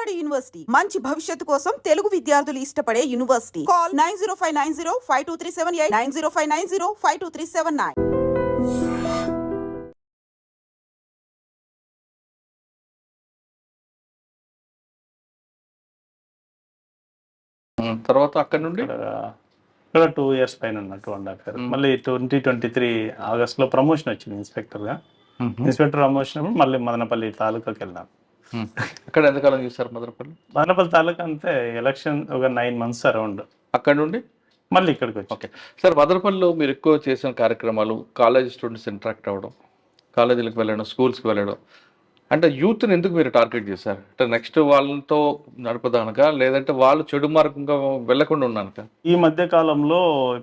Vijayawada university మంచి భవిష్యత్తు కోసం తెలుగు విద్యార్థులు ఇష్టపడే యూనివర్సిటీ. కాల్ 9059052378 9059052379. తర్వాత అక్కడ నుండి ఇక్కడ 2 years పైన ఉన్న 2.5 years. మళ్ళీ 2023 ఆగస్ట్లో ప్రమోషన్ వచ్చింది ఇన్స్పెక్టర్గా. ఇన్స్పెక్టర్ ప్రమోషన్ మళ్ళీ మదనపల్లి తాలూకాకి వెళ్ళాను. అక్కడ ఎంతకాలం చూసారు మదనపల్లి? మదనపల్లి తాలూకా అంతే ఎలక్షన్ ఒక 9 months అరౌండ్. అక్కడ నుండి మళ్ళీ ఇక్కడికి వచ్చి. ఓకే సార్, మదనపల్లిలో మీరు ఎక్కువ చేసిన కార్యక్రమాలు కాలేజ్ స్టూడెంట్స్ ఇంటరాక్ట్ అవ్వడం, కాలేజీలకు వెళ్ళడం, స్కూల్స్కి వెళ్ళడం, అంటే యూత్ని ఎందుకు మీరు టార్గెట్ చేశారు? అంటే నెక్స్ట్ వాళ్ళతో నడపదానక, లేదంటే వాళ్ళు చెడు మార్గంగా వెళ్లకుండా ఉన్నానక? ఈ మధ్య కాలంలో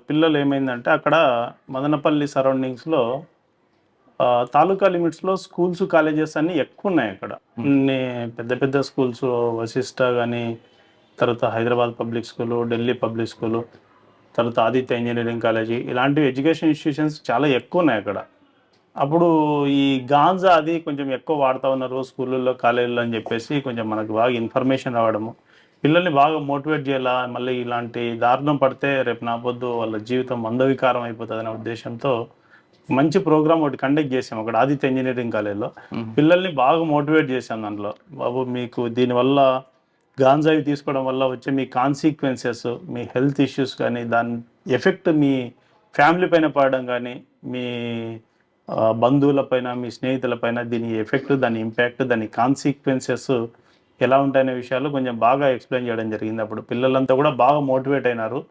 పిల్లలు ఏమైందంటే అక్కడ మదనపల్లి సరౌండింగ్స్లో తాలూకా లిమిట్స్లో స్కూల్స్ కాలేజెస్ అన్నీ ఎక్కువ ఉన్నాయి అక్కడ. పెద్ద పెద్ద స్కూల్స్ వశిష్ట కానీ, తర్వాత Hyderabad public school, Delhi public school, తర్వాత ఆదిత్య ఇంజనీరింగ్ కాలేజీ, ఇలాంటివి ఎడ్యుకేషన్ ఇన్స్టిట్యూషన్స్ చాలా ఎక్కువ ఉన్నాయి అక్కడ. అప్పుడు ఈ గాంజా అది కొంచెం ఎక్కువ వాడుతూ ఉన్నారు స్కూళ్ళల్లో, కాలేజీల్లో అని చెప్పేసి కొంచెం మనకు బాగా ఇన్ఫర్మేషన్ రావడము, పిల్లల్ని బాగా మోటివేట్ చేయాలా, మళ్ళీ ఇలాంటి దారుణం పడితే రేపు నాపొద్దు వాళ్ళ జీవితం మందవికారం అయిపోతుంది అనే ఉద్దేశంతో మంచి ప్రోగ్రామ్ ఒకటి కండక్ట్ చేసాం అక్కడ ఆదిత్య ఇంజనీరింగ్ కాలేజ్లో. పిల్లల్ని బాగా మోటివేట్ చేశాం దాంట్లో. బాబు మీకు దీనివల్ల గాంజావి తీసుకోవడం వల్ల వచ్చే మీ కాన్సిక్వెన్సెస్, మీ హెల్త్ ఇష్యూస్ కానీ, దాని ఎఫెక్ట్ మీ ఫ్యామిలీ పైన పడడం కానీ, మీ బంధువుల పైన, మీ స్నేహితుల పైన దీని ఎఫెక్ట్, దాని ఇంపాక్ట్, దాని కాన్సిక్వెన్సెస్ ఎలా ఉంటాయనే విషయాలు కొంచెం బాగా ఎక్స్ప్లెయిన్ చేయడం జరిగింది. అప్పుడు పిల్లలంతా కూడా బాగా మోటివేట్ అయినారు.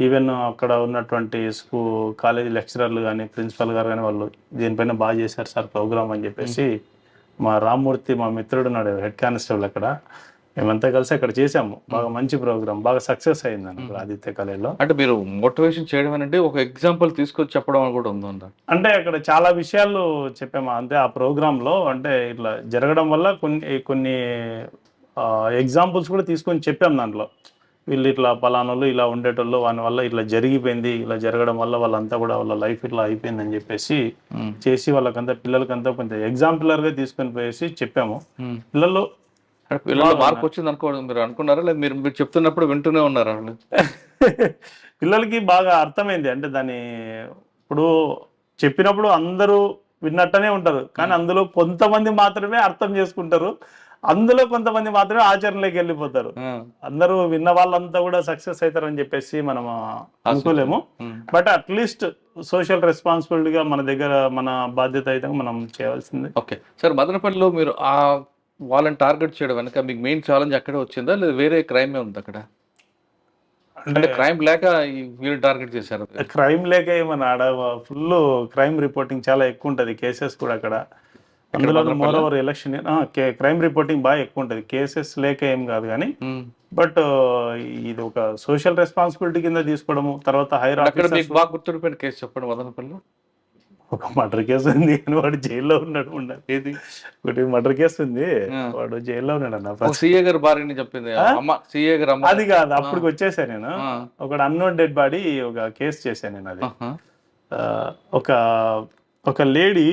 ఈవెన్ అక్కడ ఉన్నటువంటి కాలేజీ లెక్చరర్లు కానీ, ప్రిన్సిపల్ గారు కానీ వాళ్ళు దీనిపైన బాగా చేశారు సార్ ప్రోగ్రామ్ అని చెప్పేసి. మా రామ్మూర్తి, మా మిత్రుడు ఉన్నాడు హెడ్ కానిస్టేబుల్, అక్కడ మేమంతా కలిసి అక్కడ చేసాము. బాగా మంచి ప్రోగ్రామ్, బాగా సక్సెస్ అయింది అక్కడ ఆదిత్య కాలేజ్లో. అంటే మీరు మోటివేషన్ చేయడం అంటే ఒక ఎగ్జాంపుల్ తీసుకొచ్చి చెప్పడం కూడా ఉందా? అంటే అక్కడ చాలా విషయాలు చెప్పాము. అంతే ఆ ప్రోగ్రాంలో అంటే ఇట్లా జరగడం వల్ల కొన్ని ఎగ్జాంపుల్స్ కూడా తీసుకొని చెప్పాము దాంట్లో. వీళ్ళు ఇట్లా పలానోళ్ళు ఇలా ఉండేటోళ్ళు, వాని వల్ల ఇట్లా జరిగిపోయింది, ఇలా జరగడం వల్ల వాళ్ళంతా కూడా వాళ్ళ లైఫ్ ఇట్లా అయిపోయింది అని చెప్పేసి చేసి వాళ్ళకంతా పిల్లలకంతా కొంచెం ఎగ్జాంపులర్గా తీసుకొని పోయేసి చెప్పాము. పిల్లలు మార్పు వచ్చింది అనుకోవడం మీరు అనుకున్నారా, లేదా మీరు చెప్తున్నప్పుడు వింటూనే ఉన్నారా? పిల్లలకి బాగా అర్థమైంది. అంటే దాన్ని ఇప్పుడు చెప్పినప్పుడు అందరూ విన్నట్టనే ఉంటారు, కానీ అందులో కొంతమంది మాత్రమే అర్థం చేసుకుంటారు, అందులో కొంతమంది మాత్రమే ఆచరణలోకి వెళ్ళిపోతారు. అందరూ విన్న వాళ్ళంతా కూడా సక్సెస్ అవుతారని చెప్పేసి మనం అనుకోలేము. బట్ అట్లీస్ట్ సోషల్ రెస్పాన్సిబిలిటీగా మన దగ్గర మన బాధ్యత అయితే మనం చేయవలసింది. ఓకే సార్, మదనపల్లిలో మీరు ఆ వాళ్ళని టార్గెట్ చేయడం వెనక మీకు మెయిన్ ఛాలెంజ్ అక్కడే వచ్చిందా, లేదా వేరే క్రైమే ఉంది అక్కడ? అంటే క్రైమ్ లేక వీళ్ళు టార్గెట్ చేశారు? క్రైమ్ లేక ఏమన్నా ఆడ ఫుల్ క్రైమ్ రిపోర్టింగ్ చాలా ఎక్కువ ఉంటుంది, కేసెస్ కూడా అక్కడ. అందులో more over election crime reporting బాగా ఎక్కువ ఉంటుంది, కేసెస్ లేక ఏం కాదు కానీ. బట్ ఇది ఒక సోషల్ రెస్పాన్సిబిలిటీ కింద తీసుకోవడము. తర్వాత హైర్ మీకు బాగా గుర్తుండిపోయిన కేసు చెప్పండి. మదనపల్లిలో ఒక మర్డర్ కేసు ఉంది, వాడు జైల్లో ఉన్నాడు. ఏది ఒకటి మర్డర్ కేసు ఉంది, వాడు జైల్లో ఉన్నాడు అన్న. సీఏ గారు భార్యని చెప్పింది సీఏ గారు. అది కాదు, అప్పటికి వచ్చేసాను నేను. ఒక అన్నోన్ డెడ్ బాడీ ఒక కేసు చేశాను నేను. అది ఒక lady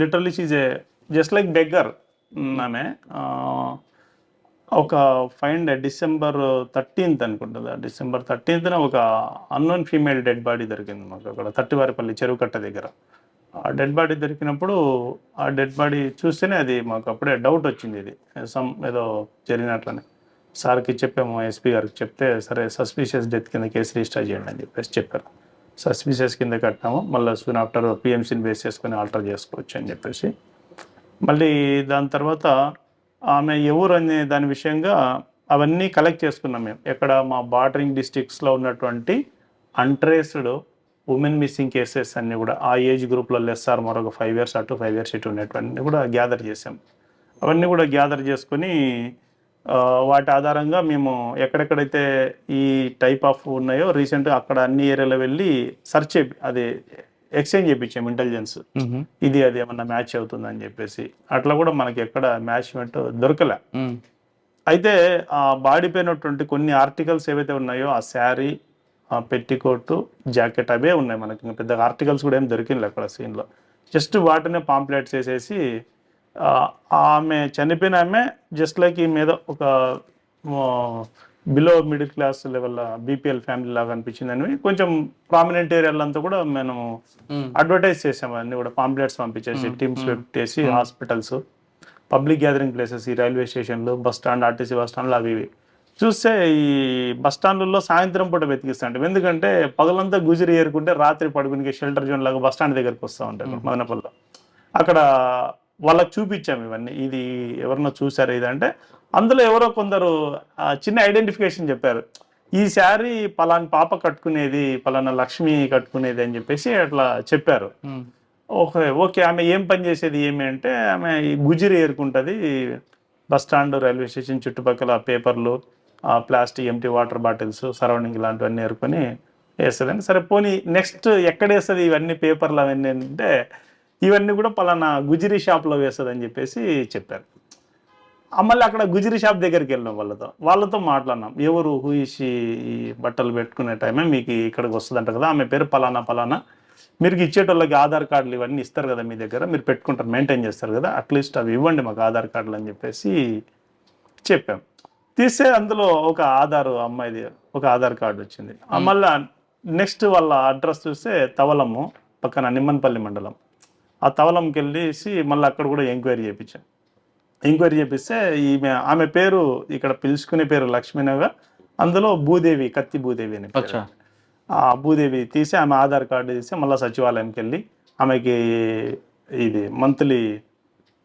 literally she's a just like beggar. ఆమె ఒక ఫైండ్ December 13th అనుకుంటుంది. December 13th ఒక అన్నోన్ ఫీమేల్ డెడ్ బాడీ దొరికింది మాకు అక్కడ తట్టివారిపల్లి చెరువు కట్ట దగ్గర. ఆ డెడ్ బాడీ దొరికినప్పుడు ఆ డెడ్ బాడీ చూస్తేనే అది మాకు అప్పుడే డౌట్ వచ్చింది, ఇది ఏదో జరిగినట్లనే. సార్కి చెప్పాము, ఎస్పీ గారికి చెప్తే సరే సస్పీషియస్ డెత్ కింద కేసు రిజిస్టర్ చేయండి అని చెప్పేసి చెప్పారు. సస్పీషియస్ కింద కట్టాము, మళ్ళీ సూన్ ఆఫ్టర్ పిఎంసీని బేస్ చేసుకొని ఆల్టర్ చేసుకోవచ్చు అని చెప్పేసి. మళ్ళీ దాని తర్వాత ఆమె ఎవరు అనే దాని విషయంగా అవన్నీ కలెక్ట్ చేసుకున్నాం మేము. ఎక్కడ మా బార్డరింగ్ డిస్ట్రిక్ట్స్లో ఉన్నటువంటి అన్ట్రేస్డ్ ఉమెన్ మిస్సింగ్ కేసెస్ అన్నీ కూడా ఆ ఏజ్ గ్రూప్లో లెస్సార్ మరొక 5 years అటు 5 years ఇటు ఉన్నటువంటి కూడా గ్యాదర్ చేసాం. అవన్నీ కూడా గ్యాదర్ చేసుకొని వాటి ఆధారంగా మేము ఎక్కడెక్కడైతే ఈ టైప్ ఆఫ్ ఉన్నాయో రీసెంట్గా అక్కడ అన్ని ఏరియాలో వెళ్ళి సర్చ్ అది ఎక్స్చేంజ్ చేయించాము ఇంటెలిజెన్స్, ఇది అది ఏమన్నా మ్యాచ్ అవుతుందని చెప్పేసి. అట్లా కూడా మనకి ఎక్కడ మ్యాచ్మెంట్ దొరకలే. అయితే ఆ బాడీ పైనటువంటి కొన్ని ఆర్టికల్స్ ఏవైతే ఉన్నాయో, ఆ శారీ, ఆ పెట్టికోట్, జాకెట్ అవే ఉన్నాయి మనకి. పెద్దగా ఆర్టికల్స్ కూడా ఏం దొరికింది అక్కడ సీన్లో. జస్ట్ వాటినే పాంప్లెట్స్ వేసేసి ఆమె చనిపోయిన ఆమె జస్ట్ లైక్ ఈ మీద ఒక below middle class level BPL family లాగా అనిపించిందని కొంచెం ప్రామినెంట్ ఏరియాలంతా కూడా మేము అడ్వర్టైజ్ చేసాము. అన్ని కూడా పాంప్లెట్స్ పంపించేసి టీమ్స్ పెట్టేసి హాస్పిటల్స్, పబ్లిక్ గ్యాదరింగ్ ప్లేసెస్, ఈ రైల్వే స్టేషన్లు, బస్ స్టాండ్, ఆర్టీసీ బస్ స్టాండ్లు అవి ఇవి చూస్తే ఈ బస్ స్టాండ్లలో సాయంత్రం పూట వెతికిస్తాంటాం. ఎందుకంటే పగలంతా గుజరి ఏరుకుంటే రాత్రి పడుకునే షెల్టర్ జోన్ లాగా బస్ స్టాండ్ దగ్గరికి వస్తూ ఉంటాయి మదనపల్లిలో. అక్కడ వాళ్ళకి చూపించాము ఇవన్నీ, ఇది ఎవరన్నా చూసారు ఇది అంటే అందులో ఎవరో కొందరు చిన్న ఐడెంటిఫికేషన్ చెప్పారు. ఈ శారీ పలాని పాప కట్టుకునేది, పలానా లక్ష్మి కట్టుకునేది అని చెప్పేసి అట్లా చెప్పారు. ఓకే ఆమె ఏం పని చేసేది ఏమి అంటే ఆమె గుజిరి ఏరుకుంటుంది బస్ స్టాండ్, రైల్వే స్టేషన్ చుట్టుపక్కల పేపర్లు, plastic, empty water bottles, surrounding ఇలాంటివన్నీ ఏరుకొని వేస్తుందని. సరే పోనీ నెక్స్ట్ ఎక్కడ వేస్తుంది ఇవన్నీ పేపర్లు అవన్నీ అంటే ఇవన్నీ కూడా పలానా గుజిరి షాప్లో వేస్తుంది అని చెప్పేసి చెప్పారు. మళ్ళీ అక్కడ గుజిరి షాప్ దగ్గరికి వెళ్ళినాం, వాళ్ళతో మాట్లాడినాం. ఎవరు హూయిషి ఈ బట్టలు పెట్టుకునే టైమే మీకు ఇక్కడికి వస్తుందంట కదా, ఆమె పేరు పలానా, మీరు ఇచ్చేటోళ్ళకి ఆధార్ కార్డులు ఇవన్నీ ఇస్తారు కదా మీ దగ్గర, మీరు పెట్టుకుంటారు, మెయింటైన్ చేస్తారు కదా, అట్లీస్ట్ అవి ఇవ్వండి మాకు ఆధార్ కార్డులు అని చెప్పేసి చెప్పాం. తీస్తే అందులో ఒక అమ్మాయిది ఒక ఆధార్ కార్డు వచ్చింది. మళ్ళీ నెక్స్ట్ వాళ్ళ అడ్రస్ చూస్తే తవలము పక్కన నిమ్మన్పల్లి మండలం. ఆ తవలంకి వెళ్ళేసి మళ్ళీ అక్కడ కూడా ఎంక్వైరీ చేయించాం. ఎంక్వైరీ చేపిస్తే ఆమె పేరు ఇక్కడ పిలుచుకునే పేరు లక్ష్మీనగా, అందులో భూదేవి, కత్తి భూదేవి అని పేరు. ఆ భూదేవి తీసి ఆమె ఆధార్ కార్డు తీసి మళ్ళీ సచివాలయంకి వెళ్ళి ఆమెకి ఇది మంత్లీ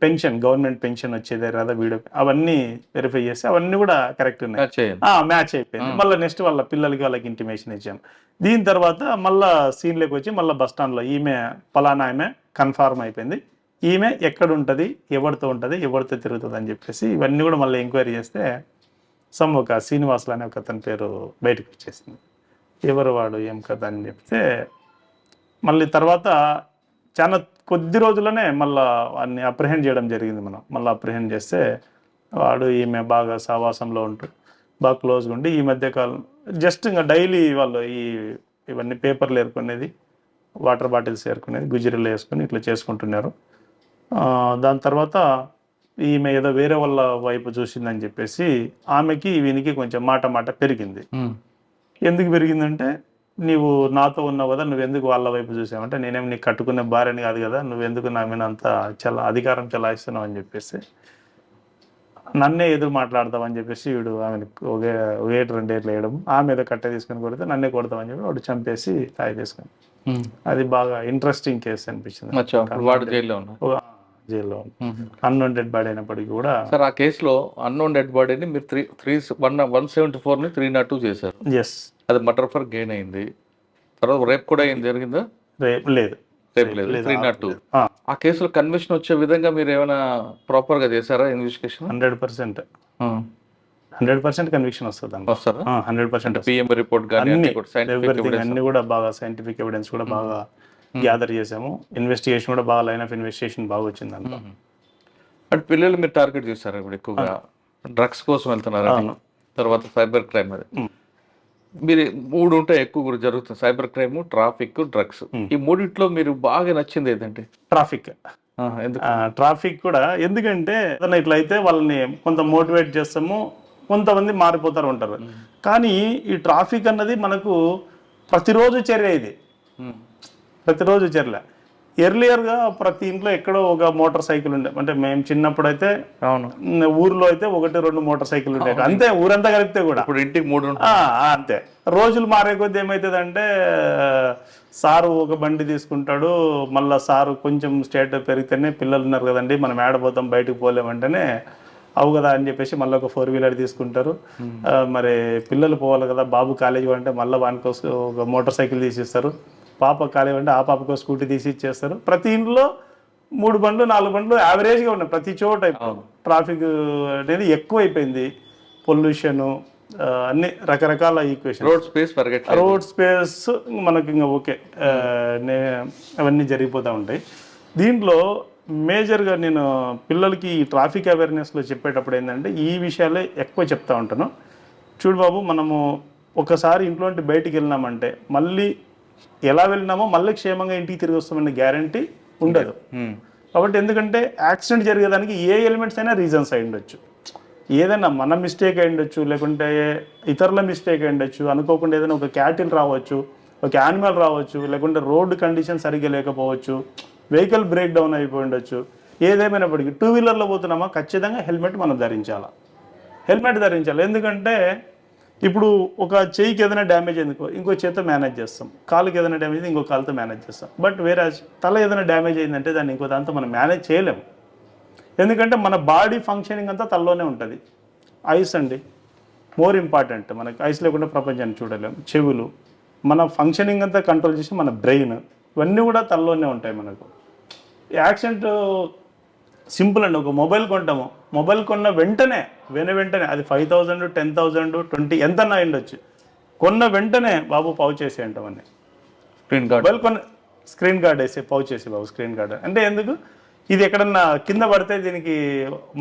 పెన్షన్, గవర్నమెంట్ పెన్షన్ వచ్చేదే కదా వీడియో, అవన్నీ వెరిఫై చేసి అవన్నీ కూడా కరెక్ట్ ఉన్నాయి, మ్యాచ్ అయిపోయింది. మళ్ళీ నెక్స్ట్ వాళ్ళ పిల్లలకి వాళ్ళకి ఇంటిమేషన్ ఇచ్చాం. దీని తర్వాత మళ్ళీ సీన్లోకి వచ్చి మళ్ళీ బస్ స్టాండ్లో ఈమె పలానా ఆమె కన్ఫర్మ్ అయిపోయింది, ఈమె ఎక్కడ ఉంటుంది, ఎవరితో ఉంటుంది, ఎవరితో తిరుగుతుంది అని చెప్పేసి ఇవన్నీ కూడా మళ్ళీ ఎంక్వైరీ చేస్తే ఒక శ్రీనివాసులు అనే ఒక అతని పేరు బయటకు వచ్చేసింది. ఎవరు వాడు, ఏం కదా అని చెప్తే మళ్ళీ తర్వాత చాలా కొద్ది రోజుల్లోనే మళ్ళీ వాడిని అప్రిహెండ్ చేయడం జరిగింది. మనం మళ్ళీ అప్రిహెండ్ చేస్తే వాడు ఈమె బాగా సావాసంలో ఉంటూ బాగా క్లోజ్గా ఉండి ఈ మధ్యకాలం జస్ట్ ఇంకా డైలీ వాళ్ళు ఇవన్నీ పేపర్లు ఏరుకునేది, వాటర్ బాటిల్స్ ఏరుకునేది, గుజిరీలు వేసుకొని ఇట్లా చేసుకుంటున్నారు. దాని తర్వాత ఈమె ఏదో వేరే వాళ్ళ వైపు చూసిందని చెప్పేసి ఆమెకి వీనికి కొంచెం మాట పెరిగింది. ఎందుకు పెరిగిందంటే నీవు నాతో ఉన్నావు కదా, నువ్వెందుకు వాళ్ళ వైపు చూసావంటే నేనేం నీకు కట్టుకునే భార్యని కాదు కదా, నువ్వెందుకు నా మీద అంత అధికారం చలాయిస్తున్నావు అని చెప్పేసి నన్నే ఎదురు మాట్లాడతామని చెప్పేసి వీడు ఆమెను ఒకటి రెండేట్లు వేయడం, ఆమె ఏదో కట్ట తీసుకొని కొడితే నన్నే కొడతామని చెప్పి వాడు చంపేసి తాయి తీసుకొని. అది బాగా ఇంట్రెస్టింగ్ కేసు అనిపించింది. జైల్లో అన్నోన్ డెడ్ బాడీ అయినప్పటికీ కూడా. సార్ ఆ కేసులో అన్నోన్ డెడ్ బాడీని మీరు 174ని 302 చేశారు. ఎస్, అది మర్డర్ ఫర్ గెయిన్ అయింది. తర్వాత రేప్ కూడా జరిగిందా? రేప్ లేదు. 302. ఆ కేసులో కన్విక్షన్ వచ్చే విధంగా మీరు ఏమైనా ప్రాపర్ గా చేశారా ఇన్వెస్టిగేషన్? 100% కన్విక్షన్ వస్తుంది. 100% పిఎం రిపోర్ట్ కానీ అన్ని కూడా బాగా సైంటిఫిక్ ఎవిడెన్స్ కూడా బాగా గ్యాదర్ చేసాము. ఇన్వెస్టిగేషన్ కూడా బాగా, లైన్ ఆఫ్ ఇన్వెస్టిగేషన్ బాగా వచ్చింది అందులో. అంటే పిల్లలు మీరు టార్గెట్ చేస్తారు ఇప్పుడు ఎక్కువగా, డ్రగ్స్ కోసం వెళ్తున్నారు, తర్వాత సైబర్ క్రైమ్. అది మీరు 3 ఉంటాయి ఎక్కువ కూడా జరుగుతుంది, సైబర్ క్రైమ్, ట్రాఫిక్, డ్రగ్స్. ఈ మూడిట్లో మీరు బాగా నచ్చింది ఏదంటే? ట్రాఫిక్. ట్రాఫిక్ కూడా ఎందుకంటే ఇట్లయితే వాళ్ళని కొంత మోటివేట్ చేస్తాము, కొంతమంది మారిపోతారు ఉంటారు. కానీ ఈ ట్రాఫిక్ అన్నది మనకు ప్రతిరోజు చర్య, ఇది ప్రతిరోజు చర్య. ఎర్లియర్గా ప్రతి ఇంట్లో ఎక్కడో ఒక మోటార్ సైకిల్ ఉండే, అంటే మేము చిన్నప్పుడు అయితే ఊర్లో అయితే 1-2 మోటార్ సైకిల్ ఉండే, అంతే ఊరంతా కలిపితే కూడా. ఇప్పుడు ఇంటికి 3 అంతే. రోజులు మారే కొద్దీ ఏమవుతుంది అంటే సారు ఒక బండి తీసుకుంటాడు, మళ్ళీ సారు కొంచెం స్టేట్ పెరిగితేనే పిల్లలు ఉన్నారు కదండి మనం ఏడపోతాం బయటకు పోలేమంటేనే అవు కదా అని చెప్పేసి మళ్ళీ ఒక 4-వీలర్ తీసుకుంటారు. మరి పిల్లలు పోవాలి కదా, బాబు కాలేజీ అంటే మళ్ళీ వానికి ఒక మోటార్ సైకిల్ తీసిస్తారు, పాప కాలేజీ అంటే ఆ పాపకు స్కూటీ తీసి ఇచ్చేస్తారు. ప్రతి ఇంట్లో 3 బండ్లు 4 బండ్లు యావరేజ్గా ఉన్నాయి ప్రతి చోట. ట్రాఫిక్ అనేది ఎక్కువ అయిపోయింది, పొల్యూషన్, అన్ని రకరకాల ఈక్వేషన్. రోడ్ స్పేస్ మనకి ఇంకా ఓకే, అవన్నీ జరిగిపోతూ ఉంటాయి. దీంట్లో మేజర్గా నేను పిల్లలకి ఈ ట్రాఫిక్ అవేర్నెస్లో చెప్పేటప్పుడు ఏంటంటే ఈ విషయాలే ఎక్కువ చెప్తా ఉంటాను. చూడు బాబు, మనము ఒకసారి ఇంట్లో నుండి బయటికి వెళ్ళినామంటే మళ్ళీ ఎలా వెళ్ళినామో మళ్ళీ క్షేమంగా ఇంటికి తిరిగి వస్తామనే గ్యారంటీ ఉండదు. కాబట్టి ఎందుకంటే యాక్సిడెంట్ జరిగేదానికి ఏ ఎలిమెంట్స్ అయినా రీజన్స్ అయి ఉండొచ్చు. ఏదైనా మన మిస్టేక్ అయి ఉండొచ్చు, లేకుంటే ఇతరుల మిస్టేక్ అయి ఉండొచ్చు, అనుకోకుండా ఏదైనా ఒక క్యాటిల్ రావచ్చు, ఒక యానిమల్ రావచ్చు, లేకుంటే రోడ్డు కండిషన్ సరిగ్గా లేకపోవచ్చు, వెహికల్ బ్రేక్ డౌన్ అయిపోయి ఉండొచ్చు. ఏదేమైనప్పటికీ 2 వీలర్లో పోతున్నామా ఖచ్చితంగా హెల్మెట్ మనం ధరించాలి. హెల్మెట్ ధరించాలి. ఎందుకంటే ఇప్పుడు ఒక చెయ్యికి ఏదైనా డ్యామేజ్ అయింది ఇంకో చేత్తో మేనేజ్ చేస్తాం, కాలుకి ఏదైనా డ్యామేజ్ అయింది ఇంకో కాలుతో మేనేజ్ చేస్తాం. బట్ వేరే తల ఏదైనా డ్యామేజ్ అయిందంటే దాన్ని ఇంకో దాంతో మనం మేనేజ్ చేయలేము. ఎందుకంటే మన బాడీ ఫంక్షనింగ్ అంతా తలలోనే ఉంటుంది. ఐస్ అండి మోర్ ఇంపార్టెంట్. మనకి ఐస్ లేకుండా ప్రపంచాన్ని చూడలేము. చెవులు, మన ఫంక్షనింగ్ అంతా కంట్రోల్ చేసి మన బ్రెయిన్, ఇవన్నీ కూడా తలలోనే ఉంటాయి. మనకు యాక్సిడెంట్ సింపుల్ అండి. ఒక మొబైల్ కొంటాము, మొబైల్ కొన్న వెంటనే అది 5,000, 10,000, 20 ఎంతన్నా ఉండొచ్చు, కొన్న వెంటనే బాబు పౌ చేసి అంటామని మొబైల్ కొన్న స్క్రీన్ గార్డ్ వేసి పౌ చేసి బాబు స్క్రీన్ గార్డ్ అంటే ఎందుకు? ఇది ఎక్కడన్నా కింద పడితే దీనికి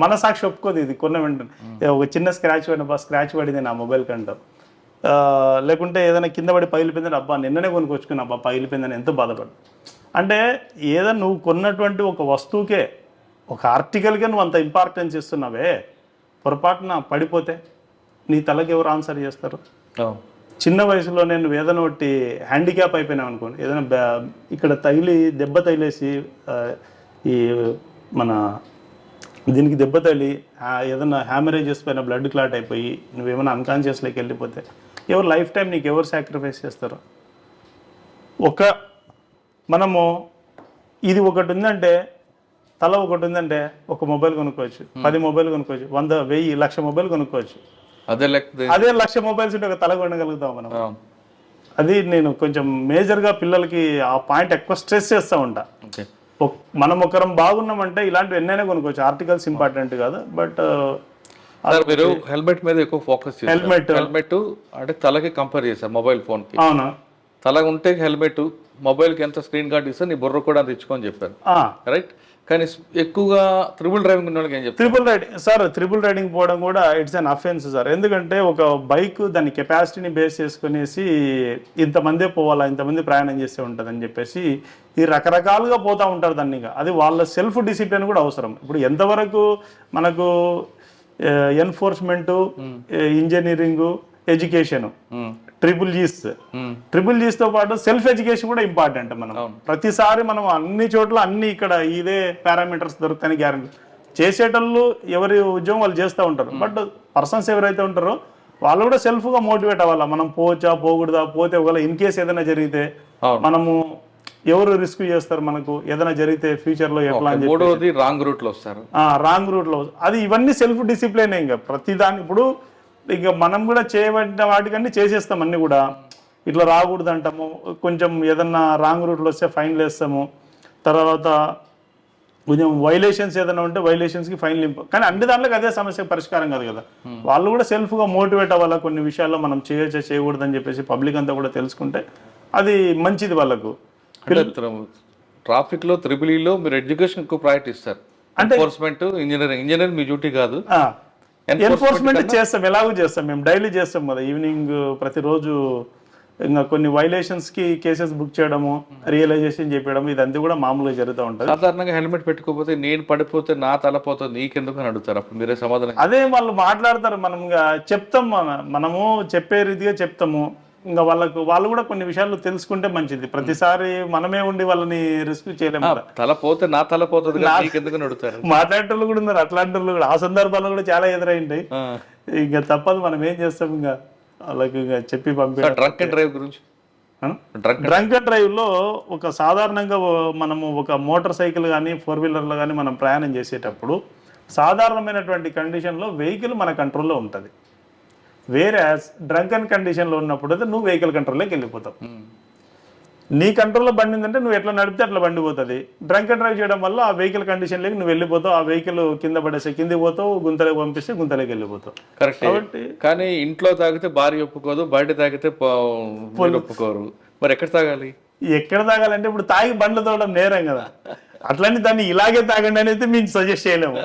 మనసాక్షి ఒప్పుకోదు. ఇది కొన్న వెంటనే ఒక చిన్న స్క్రాచ్ పడింది నా మొబైల్ కంటాం, లేకుంటే ఏదైనా కింద పడి పగిలిపోయిందని అబ్బా నిన్ననే కొనుక్కొచ్చుకుని అబ్బా పగిలిపోయిందని ఎంతో బాధపడు. అంటే ఏదైనా నువ్వు కొన్నటువంటి ఒక వస్తువుకే, ఒక ఆర్టికల్కే నువ్వు అంత ఇంపార్టెన్స్ ఇస్తున్నావే, పొరపాటున పడిపోతే నీ తలకి ఎవరు ఆన్సర్ చేస్తారు? చిన్న వయసులో నేను ఏదైనా ఒకటి హ్యాండిక్యాప్ అయిపోయినావు అనుకోండి, ఏదైనా ఇక్కడ దెబ్బ తగిలేసి ఈ మన దీనికి దెబ్బ తగిలి ఏదైనా హ్యామరేజెస్ పైన బ్లడ్ క్లాట్ అయిపోయి నువ్వేమైనా అన్కాన్షియస్లోకి వెళ్ళిపోతే ఎవరు లైఫ్ టైం నీకు ఎవరు సాక్రిఫైస్ చేస్తారు? మనము ఇది ఒకటి ఉందంటే, తల ఒకటి ఉందంటే ఒక మొబైల్ కొనుక్కోవచ్చు, 10 మొబైల్ కొనుక్కోవచ్చు, 100, 1000, 1,00,000 మొబైల్ కొనుక్కోవచ్చు. అదే 1,00,000 మొబైల్స్ ఉంటే ఒక తల కొనగలుగుతాం మనం. అది నేను కొంచెం మేజర్గా పిల్లలకి ఆ పాయింట్ ఎక్కువ స్ట్రెస్ చేస్తూ ఉంటా. మనం ఒకరం బాగున్నామంటే ఇలాంటివి ఎన్నైనా కొనుక్కోవచ్చు. ఆర్టికల్స్ ఇంపార్టెంట్ కాదు. బట్ మీరు హెల్మెట్ మీద ఎక్కువ ఫోకస్ చేస్తారు. హెల్మెట్ అంటే తలకి కంపేర్ చేశారు మొబైల్ ఫోన్ కి. అవును, తల ఉంటే హెల్మెట్, మొబైల్ కి ఎంత స్క్రీన్ గార్డ్ ఇస్తే నీ బుర్ర కూడా తెచ్చుకొని చెప్పారు, రైట్? కానీ ఎక్కువగా త్రిబుల్ డ్రైవింగ్ ఉన్న వాళ్ళకి ఏం చెప్తారు? త్రిబుల్ రైడింగ్ పోవడం కూడా ఇట్స్ అన్ అఫెన్స్ సార్. ఎందుకంటే ఒక బైక్ దాని కెపాసిటీని బేస్ చేసుకునేసి ఇంతమందే పోవాలా, ఇంతమంది ప్రయాణం చేస్తే ఉంటుంది అని చెప్పేసి ఈ రకరకాలుగా పోతూ ఉంటారు దాన్ని. అది వాళ్ళ సెల్ఫ్ డిసిప్లిన్ కూడా అవసరం. ఇప్పుడు ఎంతవరకు మనకు ఎన్ఫోర్స్మెంటు, ఇంజనీరింగు, ఎడ్యుకేషను, ట్రిపుల్ జీస్ తో పాటు సెల్ఫ్ ఎడ్యుకేషన్ కూడా ఇంపార్టెంట్. మనం ప్రతిసారి మనం అన్ని చోట్ల ఇక్కడ ఇదే పారామీటర్స్ దొరుకుతాయని గ్యారంటీ చేసేటోళ్ళు ఎవరి ఉద్యోగం వాళ్ళు చేస్తూ ఉంటారు. బట్ పర్సన్స్ ఎవరైతే ఉంటారో వాళ్ళు కూడా సెల్ఫ్ గా మోటివేట్ అవ్వాలా. మనం పోవచ్చా, పోకూడదా, పోతే ఒకవేళ ఇన్ కేసు ఏదైనా జరిగితే మనము ఎవరు రిస్క్ చేస్తారు, మనకు ఏదైనా జరిగితే ఫ్యూచర్ లో ఎట్లా అని చెప్పి రాంగ్ రూట్ లో వస్తారు. రాంగ్ రూట్ లో అది ఇవన్నీ సెల్ఫ్ డిసిప్లిన్. ఇంకా ప్రతిదాని ఇప్పుడు ఇక మనం కూడా చేయబడిన వాటికన్నీ చేసేస్తాం. అన్ని కూడా ఇట్లా రాకూడదు అంటాము. కొంచెం ఏదన్నా రాంగ్ రూట్లో వస్తే ఫైన్లు వేస్తాము. తర్వాత కొంచెం వైలేషన్స్ ఏదైనా ఉంటే వైలేషన్స్కి ఫైన్లు కానీ అన్ని దాంట్లోకి అదే సమస్య పరిష్కారం కాదు కదా. వాళ్ళు కూడా సెల్ఫ్గా మోటివేట్ అవ్వాలా. కొన్ని విషయాల్లో మనం చేయకూడదు అని చెప్పేసి పబ్లిక్ అంతా కూడా తెలుసుకుంటే అది మంచిది వాళ్ళకు. ట్రాఫిక్ లో త్రిబులీలో మీరు ఎడ్యుకేషన్ ఎక్కువ ప్రయారిటీ ఇస్తారు. అంటే ఎన్ఫోర్స్మెంట్, ఇంజనీరింగ్ మీ డ్యూటీ కాదు. ఎన్ఫోర్స్మెంట్ చేస్తాం, ఎలాగో చేస్తాం. మేము డైలీ చేస్తాం కదా, ఈవినింగ్ ప్రతిరోజు. ఇంకా కొన్ని వైలేషన్స్ కి కేసెస్ బుక్ చేయడము, రియలైజేషన్ చేయడం, ఇదంతా కూడా మామూలుగా జరుగుతూ ఉంటుంది. సాధారణంగా హెల్మెట్ పెట్టుకోకపోతే నేను పడిపోతే నా తలపోతుంది నీకెందుకు అని అడుగుతారు. అప్పుడు మీరే సమాధానం? అదే వాళ్ళు మాట్లాడతారు. మనం చెప్తాం, మనము చెప్పే రీతిగా చెప్తాము. ఇంకా వాళ్ళు కూడా కొన్ని విషయాలు తెలుసుకుంటే మంచిది. ప్రతిసారి మనమే ఉండి వాళ్ళని రిస్క్ చేయలేము. తల పోతే నా తల పోతుంది నీకెందుకు అడుగుతారు. మాట్లాడేటోళ్ళు కూడా ఉన్నారు, అట్లాంటి వాళ్ళు కూడా. ఆ సందర్భాల్లో కూడా చాలా ఎదురైంటాయి. ఇంకా తప్పదు, మనం ఏం చేస్తాం. ఇంకా వాళ్ళకి చెప్పి పంపి. డ్రంక్ అండ్ డ్రైవ్ గురించి, డ్రంక్ అండ్ డ్రైవ్ లో ఒక సాధారణంగా మనము ఒక మోటార్ సైకిల్ కానీ 4 వీలర్లో కానీ మనం ప్రయాణం చేసేటప్పుడు సాధారణమైనటువంటి కండిషన్లో వెహికల్ మన కంట్రోల్లో ఉంటుంది. వేరే డ్రంకన్ కండిషన్లో ఉన్నప్పుడు అయితే నువ్వు వెహికల్ కంట్రోల్లోకి వెళ్ళిపోతావు. నీ కంట్రోల్లో బండి ఉందంటే నువ్వు ఎట్లా నడిపితే అట్లా బండి పోతుంది. డ్రంక్ అండ్ డ్రైవ్ చేయడం వల్ల ఆ వెహికల్ కండిషన్లోకి నువ్వు వెళ్ళిపోతావు. ఆ వెహికల్ కింద పడేస్తే కిందికి పోతావు, గుంతలోకి పంపిస్తే గుంతలోకి వెళ్ళిపోతావు. కరెక్ట్. కాబట్టి కానీ ఇంట్లో తాగితే భార్య ఒప్పుకోదు, బయట తాగితే ఒప్పుకోరు. మరి ఎక్కడ తాగాలి? ఎక్కడ తాగాలంటే ఇప్పుడు తాగి బండ్లు తోవడం నేరం కదా. అట్లని దాన్ని ఇలాగే తాగండి అనేది మేము సజెస్ట్ చేయలేము.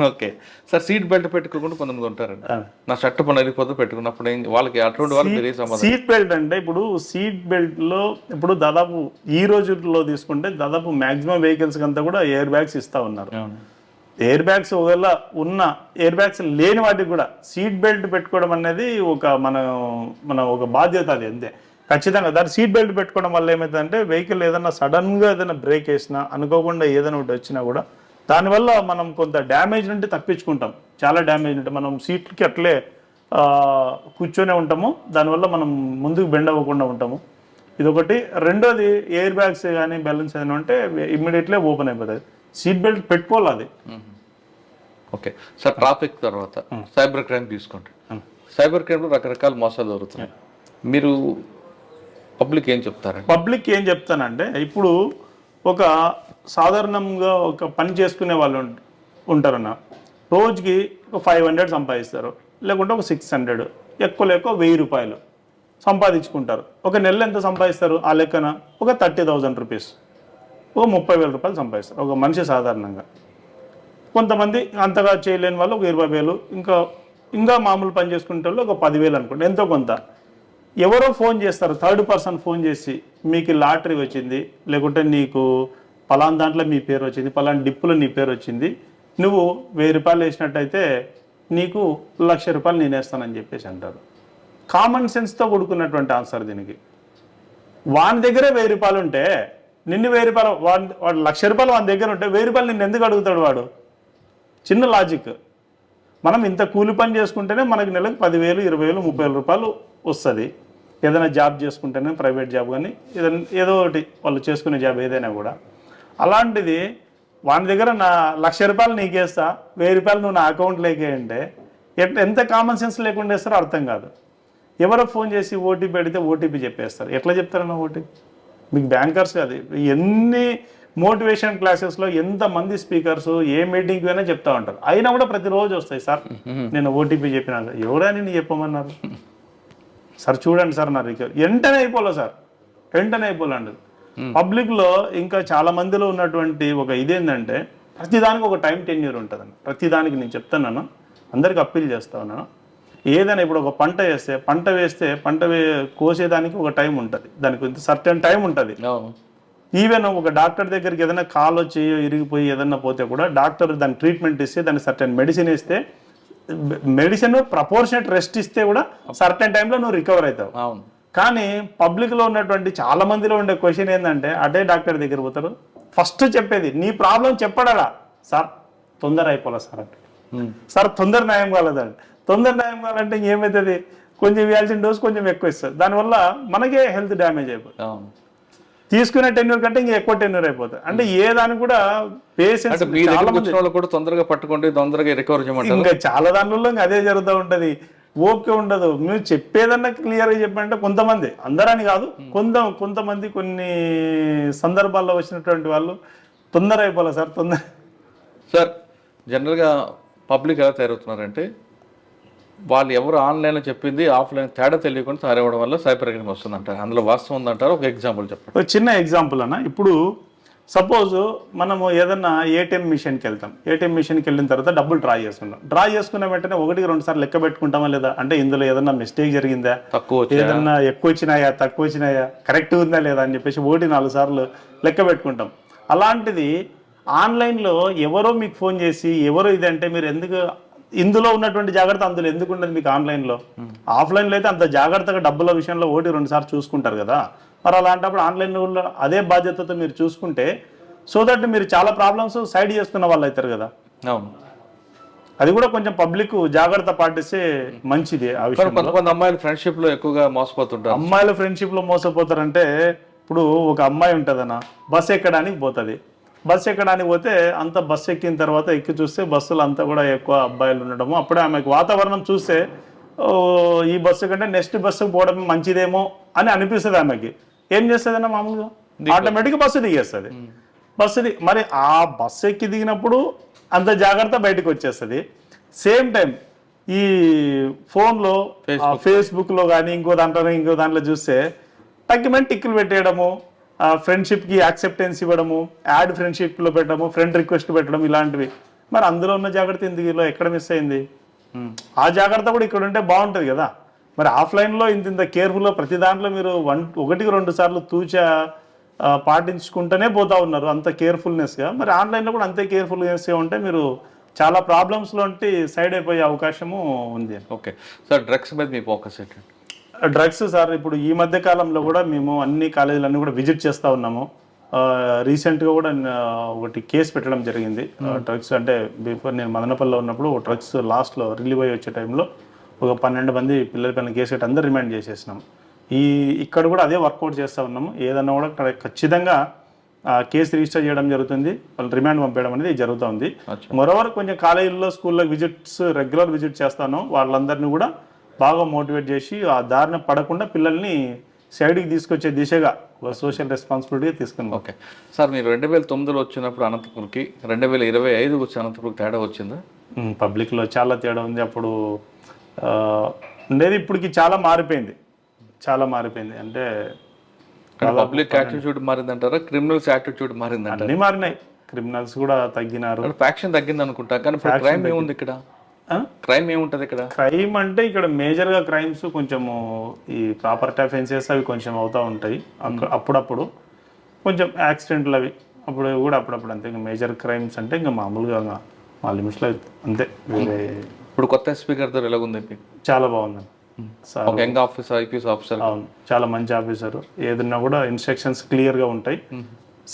ఓకే సార్, సీట్ బెల్ట్ పెట్టుకోకుండా కొంతమంది ఉంటారండి. నా షర్ట్ పని వెళ్ళిపోతే పెట్టుకున్నప్పుడు వాళ్ళకి అటువంటి వాళ్ళకి మీరు ఏ సమాధానం? సీట్ బెల్ట్ అంటే ఇప్పుడు సీట్ బెల్ట్ లో ఇప్పుడు దాదాపు ఈ రోజుల్లో తీసుకుంటే దాదాపు మాక్సిమం వెహికల్స్ అంతా కూడా ఎయిర్ బ్యాగ్స్ ఇస్తా ఉన్నారు. ఎయిర్ బ్యాగ్స్ ఒకవేళ ఉన్న ఎయిర్ బ్యాగ్స్ లేని వాటికి కూడా సీట్ బెల్ట్ పెట్టుకోవడం అనేది ఒక మన ఒక బాధ్యత, అది అంతే. ఖచ్చితంగా దాని సీట్ బెల్ట్ పెట్టుకోవడం వల్ల ఏమవుతుందంటే వెహికల్ ఏదైనా సడన్ గా ఏదైనా బ్రేక్ వేసినా, అనుకోకుండా ఏదైనా ఒకటి వచ్చినా కూడా దానివల్ల మనం కొంత డ్యామేజ్ నుండి తప్పించుకుంటాం. చాలా డ్యామేజ్ ఉంటే మనం సీట్కి అట్లే కూర్చొనే ఉంటాము, దానివల్ల మనం ముందుకు బెండ్ అవ్వకుండా ఉంటాము. ఇదొకటి. రెండోది ఎయిర్ బ్యాగ్స్ కానీ బ్యాలెన్స్ ఏదైనా ఉంటే ఇమ్మీడియట్లీ ఓపెన్ అయిపోతుంది. సీట్ బెల్ట్ పెట్టుకోవాలి అది. ఓకే సార్, ట్రాఫిక్ తర్వాత సైబర్ క్రైమ్ తీసుకోండి. సైబర్ క్రైమ్లో రకరకాల మోసాలు జరుగుతున్నాయి. మీరు పబ్లిక్ ఏం చెప్తారండి? పబ్లిక్ ఏం చెప్తానంటే, ఇప్పుడు ఒక సాధారణంగా ఒక పని చేసుకునే వాళ్ళు ఉంటారన్న, రోజుకి ఒక 500 సంపాదిస్తారు, లేకుంటే ఒక 600, ఎక్కువ 1000 రూపాయలు సంపాదించుకుంటారు. ఒక నెల ఎంత సంపాదిస్తారు ఆ లెక్కన? ఒక 30,000 రూపీస్, ఒక 30,000 రూపాయలు సంపాదిస్తారు ఒక మనిషి సాధారణంగా. కొంతమంది అంతగా చేయలేని వాళ్ళు ఒక 20,000, ఇంకా మామూలు పని చేసుకునే వాళ్ళు ఒక 10,000 అనుకోండి, ఎంతో కొంత. ఎవరో ఫోన్ చేస్తారు, థర్డ్ పర్సన్ ఫోన్ చేసి, మీకు లాటరీ వచ్చింది, లేకుంటే నీకు పలానా దాంట్లో మీ పేరు వచ్చింది, పలానా డిప్పులో నీ పేరు వచ్చింది, నువ్వు 1000 రూపాయలు వేసినట్టయితే నీకు 1,00,000 రూపాయలు నేను వేస్తానని చెప్పేసి అంటారు. కామన్ సెన్స్తో కూడుకున్నటువంటి ఆన్సర్ దీనికి. వాని దగ్గరే 1000 రూపాయలు ఉంటే నిన్ను 1000 రూపాయలు, వాడు 1,00,000 రూపాయలు వాని దగ్గర ఉంటే 1000 రూపాయలు నిన్ను ఎందుకు అడుగుతాడు వాడు? చిన్న లాజిక్. మనం ఇంత కూలి పని చేసుకుంటేనే మనకి నెలకు 10,000, 20,000, 30,000 రూపాయలు వస్తుంది. ఏదైనా జాబ్ చేసుకుంటేనే, ప్రైవేట్ జాబ్ కానీ ఏదో ఒకటి వాళ్ళు చేసుకునే జాబ్ ఏదైనా కూడా. అలాంటిది వాని దగ్గర నా 1,00,000 రూపాయలు నీకేస్తా, 1000 రూపాయలు నువ్వు నా అకౌంట్లోకి అంటే ఎంత కామన్ సెన్స్ లేకుండా వేస్తారో అర్థం కాదు. ఎవరో ఫోన్ చేసి ఓటీపీ అడిగితే ఓటీపీ చెప్పేస్తారు. ఎట్లా చెప్తారన్న ఓటీపీ? మీకు బ్యాంకర్స్ అది ఎన్ని మోటివేషన్ క్లాసెస్లో ఎంతమంది స్పీకర్స్ ఏ మీటింగ్కి అయినా చెప్తా ఉంటారు, అయినా కూడా ప్రతిరోజు వస్తాయి, సార్ నేను ఓటీపీ చెప్పినా. ఎవరైనా నేను చెప్పమన్నారు సార్, చూడండి సార్ నా రికవరీ వెంటనే అయిపోలే సార్, వెంటనే అయిపోలేండి. పబ్లిక్లో ఇంకా చాలా మందిలో ఉన్నటువంటి ఒక ఇదేంటంటే, ప్రతిదానికి ఒక టైం టెన్యూర్ ఉంటుందండి. ప్రతిదానికి నేను చెప్తున్నాను, అందరికి అప్పీల్ చేస్తా ఉన్నాను. ఏదైనా ఇప్పుడు ఒక పంట వేస్తే పంట కోసేదానికి ఒక టైం ఉంటుంది, దానికి సర్టెన్ టైం ఉంటుంది. ఈవెన్ ఒక డాక్టర్ దగ్గరికి ఏదైనా కాలో చేయో ఇరిగిపోయి ఏదన్నా పోతే కూడా డాక్టర్ దాని ట్రీట్మెంట్ ఇస్తే, దానికి సర్టెన్ మెడిసిన్ ఇస్తే, మెడిసిన్ ప్రపోర్షనేట్ రెస్ట్ ఇస్తే కూడా సర్టెన్ టైంలో నువ్వు రికవర్ అవుతావు. కానీ పబ్లిక్లో ఉన్నటువంటి చాలా మందిలో ఉండే క్వశ్చన్ ఏంటంటే, అదే డాక్టర్ దగ్గర పోతారు, ఫస్ట్ చెప్పేది నీ ప్రాబ్లం చెప్పడాలా, సార్ తొందర అయిపోలే సార్ అంటే, సార్ తొందర న్యాయం కాలేదండి. తొందర న్యాయం కావాలంటే ఇంకేమవుతుంది, కొంచెం ఇవ్వాల్సిన డోస్ కొంచెం ఎక్కువ ఇస్తుంది, దానివల్ల మనకే హెల్త్ డ్యామేజ్ అయిపోతుంది. తీసుకునే టెన్యూర్ కంటే ఇంకా ఎక్కువ టెన్యూర్ అయిపోతుంది. అంటే ఏ దానికి కూడా పేషెంట్స్ కూడా తొందరగా పట్టుకోండి, తొందరగా రికవర్ చేయమంటారు. ఇంకా చాలా దానిలో ఇంకా అదే జరుగుతూ ఉంటుంది, ఓకే ఉండదు. మీరు చెప్పేదన్నా క్లియర్గా చెప్పంటే కొంతమంది, అందరని కాదు, కొంతమంది కొన్ని సందర్భాల్లో వచ్చినటువంటి వాళ్ళు తొందర అయిపోలే సార్ తొందర. సార్ జనరల్గా పబ్లిక్ ఎలా తయారవుతున్నారంటే, వాళ్ళు ఎవరు ఆన్లైన్లో చెప్పింది ఆఫ్లైన్ తేడా తెలియకుండా తయారవడం వల్ల సైబర్ క్రైమ్ వస్తుందంటారు. అందులో వాస్తవం ఉందంటారు. ఒక ఎగ్జాంపుల్ చెప్పండి. ఒక చిన్న ఎగ్జాంపుల్ అన్న, ఇప్పుడు సపోజ్ మనము ఏదన్నా ఏటీఎం మిషన్కి వెళ్తాం, ఏటీఎం మిషన్కి వెళ్ళిన తర్వాత డబ్బులు డ్రా చేసుకున్న వెంటనే 1-2 సార్లు లెక్క పెట్టుకుంటామా లేదా, అంటే ఇందులో ఏదన్నా మిస్టేక్ జరిగిందా, ఏదన్నా ఎక్కువ వచ్చినాయా తక్కువ వచ్చినాయా, కరెక్ట్ ఉందా లేదా అని చెప్పేసి 1-4 సార్లు లెక్క పెట్టుకుంటాం. అలాంటిది ఆన్లైన్లో ఎవరో మీకు ఫోన్ చేసి ఎవరో ఇదంటే మీరు ఎందుకు ఇందులో ఉన్నటువంటి జాగ్రత్త అందులో ఎందుకు ఉండదు మీకు ఆన్లైన్లో? ఆఫ్లైన్లో అయితే అంత జాగ్రత్తగా డబ్బుల విషయంలో 1-2 సార్లు చూసుకుంటారు కదా. మరి అలాంటప్పుడు ఆన్లైన్లో అదే బాధ్యతతో మీరు చూసుకుంటే, సో దట్ మీరు చాలా ప్రాబ్లమ్స్ సైడ్ చేసుకున్న వాళ్ళు అవుతారు కదా. అవును, అది కూడా కొంచెం పబ్లిక్ జాగ్రత్త పాటిస్తే మంచిది. ఆ విషయం కొంతమంది అమ్మాయిలు ఫ్రెండ్షిప్ లో ఎక్కువగా మోసపోతుంటారు. అమ్మాయిల ఫ్రెండ్షిప్ లో మోసపోతారంటే, ఇప్పుడు ఒక అమ్మాయి ఉంటుందన్న, బస్సు ఎక్కడానికి పోతుంది. బస్సు ఎక్కడానికి పోతే అంత బస్సు ఎక్కిన తర్వాత ఎక్కి చూస్తే బస్సులు అంతా కూడా ఎక్కువ అబ్బాయిలు ఉండడము, అప్పుడే ఆమెకు వాతావరణం చూస్తే ఈ బస్సు కంటే నెక్స్ట్ బస్సుకు పోవడం మంచిదేమో అని అనిపిస్తుంది ఆమెకి. ఏం చేస్తుంది అన్న, మామూలుగా ఆటోమేటిక్గా బస్సు దిగేస్తుంది. మరి ఆ బస్సు ఎక్కి దిగినప్పుడు అంత జాగ్రత్త బయటకు వచ్చేస్తుంది. సేమ్ టైం ఈ ఫోన్లో ఫేస్బుక్లో కానీ ఇంకో దాంట్లో చూస్తే తగ్గిమని టిక్కులు పెట్టేయడము, ఫ్రెండ్షిప్కి యాక్సెప్టెన్స్ ఇవ్వడము, యాడ్ ఫ్రెండ్షిప్లో పెట్టడము, ఫ్రెండ్ రిక్వెస్ట్ పెట్టడం, ఇలాంటివి. మరి అందులో ఉన్న జాగ్రత్త ఎందుకు ఇలా ఎక్కడ మిస్ అయింది? ఆ జాగ్రత్త కూడా ఇక్కడ ఉంటే బాగుంటుంది కదా. మరి ఆఫ్లైన్లో ఇంత కేర్ఫుల్గా ప్రతి దాంట్లో మీరు 1-2 సార్లు తూచా పాటించుకుంటూనే పోతా ఉన్నారు అంత కేర్ఫుల్నెస్గా. మరి ఆన్లైన్లో కూడా అంతే కేర్ఫుల్నెస్గా ఉంటే మీరు చాలా ప్రాబ్లమ్స్లో సైడ్ అయిపోయే అవకాశము ఉంది. ఓకే సార్, డ్రగ్స్ మీద మీ ఫోకస్ ఏంటండి? డ్రగ్స్ సార్ ఇప్పుడు ఈ మధ్య కాలంలో కూడా మేము అన్ని కాలేజీలన్నీ కూడా విజిట్ చేస్తూ ఉన్నాము. రీసెంట్గా కూడా ఒకటి కేసు పెట్టడం జరిగింది. డ్రగ్స్ అంటే బిఫోర్ నేను మదనపల్లిలో ఉన్నప్పుడు డ్రగ్స్ లాస్ట్లో రిలీవ్ అయ్యి వచ్చే టైంలో ఒక 12 మంది పిల్లల పైన కేసు పెట్టి అందరూ రిమాండ్ చేసేసినాం. ఇక్కడ కూడా అదే వర్కౌట్ చేస్తూ ఉన్నాము. ఏదన్నా కూడా ఖచ్చితంగా కేసు రిజిస్టర్ చేయడం జరుగుతుంది, వాళ్ళు రిమాండ్ పంపించడం అనేది జరుగుతూ ఉంది. మరోవర్ కొంచెం కాలేజీల్లో స్కూల్లో విజిట్స్ రెగ్యులర్ విజిట్ చేస్తాను, వాళ్ళందరినీ కూడా బాగా మోటివేట్ చేసి ఆ దారిన పడకుండా పిల్లల్ని సైడ్కి తీసుకొచ్చే దిశగా సోషల్ రెస్పాన్సిబిలిటీ తీసుకున్నాం. ఓకే సార్, మీరు 2009లో వచ్చినప్పుడు అనంతపూర్కి 2025 వచ్చి అనంతపూర్కి తేడా వచ్చిందా? పబ్లిక్లో చాలా తేడా ఉంది. అప్పుడు ఉండేది ఇప్పటికి చాలా మారిపోయింది, చాలా మారిపోయింది. అంటే పబ్లిక్ యాటిట్యూడ్ మారిందంటారా, క్రిమినల్స్ యాటిట్యూడ్ మారిందంటారా? అన్నీ మారినాయి. క్రిమినల్స్ కూడా తగ్గినారు, ఫ్యాక్షన్ తగ్గింది అనుకుంటా. కానీ క్రైమ్ ఏముంది ఇక్కడ? క్రైమ్ ఏముంటుంది ఇక్కడ? క్రైమ్ అంటే ఇక్కడ మేజర్గా క్రైమ్స్ కొంచెము ఈ ప్రాపర్టీ అఫెన్సెస్ అవి కొంచెం అవుతూ ఉంటాయి. అప్పుడప్పుడు కొంచెం యాక్సిడెంట్లు అవి అప్పుడు కూడా అప్పుడప్పుడు అంతే. ఇంకా మేజర్ క్రైమ్స్ అంటే ఇంకా మామూలుగా మా లిమిట్స్లో అంతే. వేరే ఇప్పుడు కొత్త ఎస్పీ గారితో ఎలాగుంది? చాలా బాగుందండి. Young officer, IPS officer. అవును, చాలా మంచి ఆఫీసర్. ఏదన్నా కూడా ఇన్స్ట్రక్షన్స్ క్లియర్గా ఉంటాయి.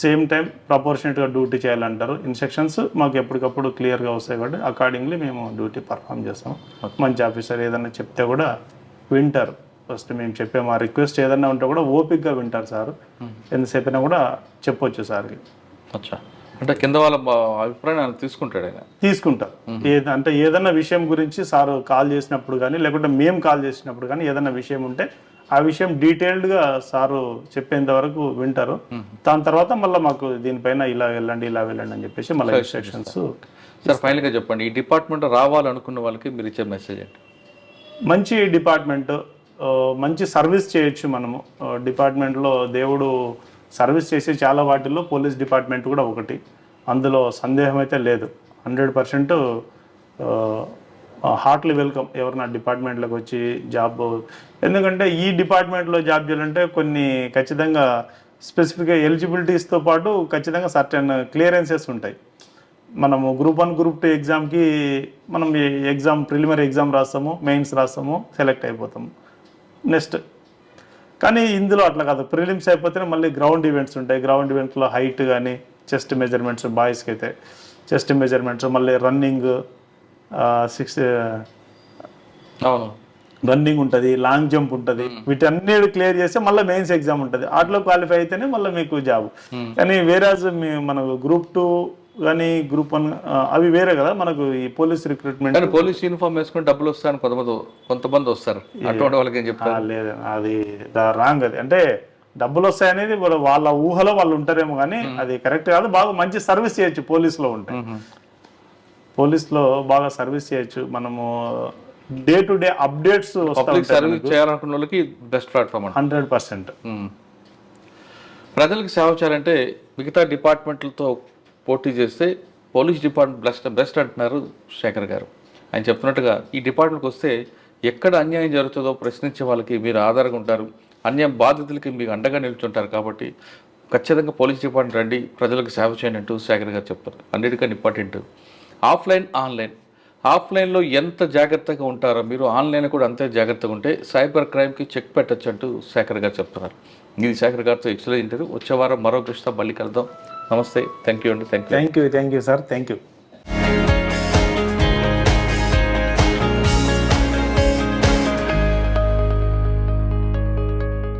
సేమ్ టైం ప్రపోర్షనేట్గా డ్యూటీ చేయాలంటారు. ఇన్స్ట్రక్షన్స్ మాకు ఎప్పటికప్పుడు క్లియర్గా వస్తాయి కాబట్టి అకార్డింగ్లీ మేము డ్యూటీ పర్ఫామ్ చేస్తాం. మంచి ఆఫీసర్ ఏదన్నా చెప్తే కూడా వింటారు. ఫస్ట్ మేము చెప్పే మా రిక్వెస్ట్ ఏదన్నా ఉంటే కూడా ఓపిక్గా వింటారు సార్. ఎంతసేపు అయినా కూడా చెప్పొచ్చు సార్కి. అచ్చా, అంటే కింద వాళ్ళ అభిప్రాయం తీసుకుంటాడు ఆయన? తీసుకుంటారు. అంటే ఏదన్నా విషయం గురించి సార్ కాల్ చేసినప్పుడు కానీ లేకుంటే మేము కాల్ చేసినప్పుడు కానీ ఏదన్నా విషయం ఉంటే ఆ విషయం డీటెయిల్డ్గా సారు చెప్పేంత వరకు వింటారు. దాని తర్వాత మళ్ళీ మాకు దీనిపైన ఇలా వెళ్ళండి ఇలా వెళ్ళండి అని చెప్పేసి మళ్ళీ ఇన్స్ట్రక్షన్స్. సార్ ఫైనల్గా చెప్పండి, ఈ డిపార్ట్మెంట్ రావాలనుకున్న వాళ్ళకి మీరు ఇచ్చే మెసేజ్ ఏంటి? మంచి డిపార్ట్మెంట్, మంచి సర్వీస్ చేయొచ్చు మనము. డిపార్ట్మెంట్లో దేవుడు సర్వీస్ చేసే చాలా వాటిల్లో పోలీస్ డిపార్ట్మెంట్ కూడా ఒకటి, అందులో సందేహం అయితే లేదు. 100% హార్ట్లీ వెల్కమ్ ఎవరైనా డిపార్ట్మెంట్లోకి వచ్చి జాబ్. ఎందుకంటే ఈ డిపార్ట్మెంట్లో జాబ్ చేయాలంటే కొన్ని ఖచ్చితంగా స్పెసిఫిక్గా ఎలిజిబిలిటీస్తో పాటు ఖచ్చితంగా సర్టెన్ క్లియరెన్సెస్ ఉంటాయి. మనము గ్రూప్ 1 గ్రూప్ 2 ఎగ్జామ్కి మనం ప్రిలిమినరీ ఎగ్జామ్ రాస్తాము, మెయిన్స్ రాస్తాము, సెలెక్ట్ అయిపోతాము నెక్స్ట్. కానీ ఇందులో అట్లా కాదు. ప్రిలిమ్స్ అయిపోతేనే మళ్ళీ గ్రౌండ్ ఈవెంట్స్ ఉంటాయి. గ్రౌండ్ ఈవెంట్లో హైట్ కానీ చెస్ట్ మెజర్మెంట్స్, బాయ్స్కి అయితే చెస్ట్ మెజర్మెంట్స్, మళ్ళీ రన్నింగ్ 6 రన్నింగ్ ఉంటుంది, లాంగ్ జంప్ ఉంటుంది. వీటన్నీ క్లియర్ చేస్తే మళ్ళీ మెయిన్స్ ఎగ్జామ్ ఉంటుంది. వాటిలో క్వాలిఫై అయితేనే మళ్ళీ మీకు జాబ్. కానీ వేరేజ్ మనకు గ్రూప్ 2 కానీ గ్రూప్ 1 అవి వేరే కదా. మనకు ఈ పోలీస్ రిక్రూట్మెంట్ పోలీస్ యూనిఫామ్ వేసుకుని డబ్బులు వస్తారని కొంతమంది వస్తారు. అటువంటి వాళ్ళకి ఏం చెప్తారు? లేదు, అది రాంగ్. అది అంటే డబ్బులు వస్తాయనేది వాళ్ళ ఊహలో వాళ్ళు ఉంటారేమో కానీ అది కరెక్ట్ కాదు. బాగా మంచి సర్వీస్ చేయొచ్చు పోలీసులో ఉంటే. పోలీసులో బాగా సర్వీస్ చేయొచ్చు. మనము day to day updates service చేయాలనుకున్న వాళ్ళకి బెస్ట్ ప్లాట్ఫామ్ 100%. ప్రజలకు సేవ చేయాలంటే మిగతా డిపార్ట్మెంట్లతో పోటీ చేస్తే పోలీస్ డిపార్ట్మెంట్ బెస్ట్ అంటున్నారు శేఖర్ గారు. ఆయన చెప్తున్నట్టుగా ఈ డిపార్ట్మెంట్కి వస్తే ఎక్కడ అన్యాయం జరుగుతుందో ప్రశ్నించే వాళ్ళకి మీరు ఆధారంగా ఉంటారు, అన్యాయం బాధితులకి మీకు అండగా నిల్చుంటారు. కాబట్టి ఖచ్చితంగా పోలీస్ డిపార్ట్మెంట్ రండి, ప్రజలకు సేవ చేయండి అంటూ శేఖర్ గారు చెప్తారు. అన్నిటికన్నా ఇంపార్టెంట్ ఆఫ్లైన్, ఆన్లైన్. ఆఫ్లైన్లో ఎంత జాగ్రత్తగా ఉంటారో మీరు ఆన్లైన్లో కూడా అంతే జాగ్రత్తగా ఉంటే సైబర్ క్రైమ్కి చెక్ పెట్టచ్చు అంటూ శేఖర్ గారు చెప్తున్నారు. ఇది శేఖర్ గారితో ఎక్సలెంట్ ఇంటర్వ్యూ. వచ్చే వారం మరో కృష్ణ మళ్ళీ కలుద్దాం. నమస్తే, థ్యాంక్ యూ అండి. Thank you sir, thank you.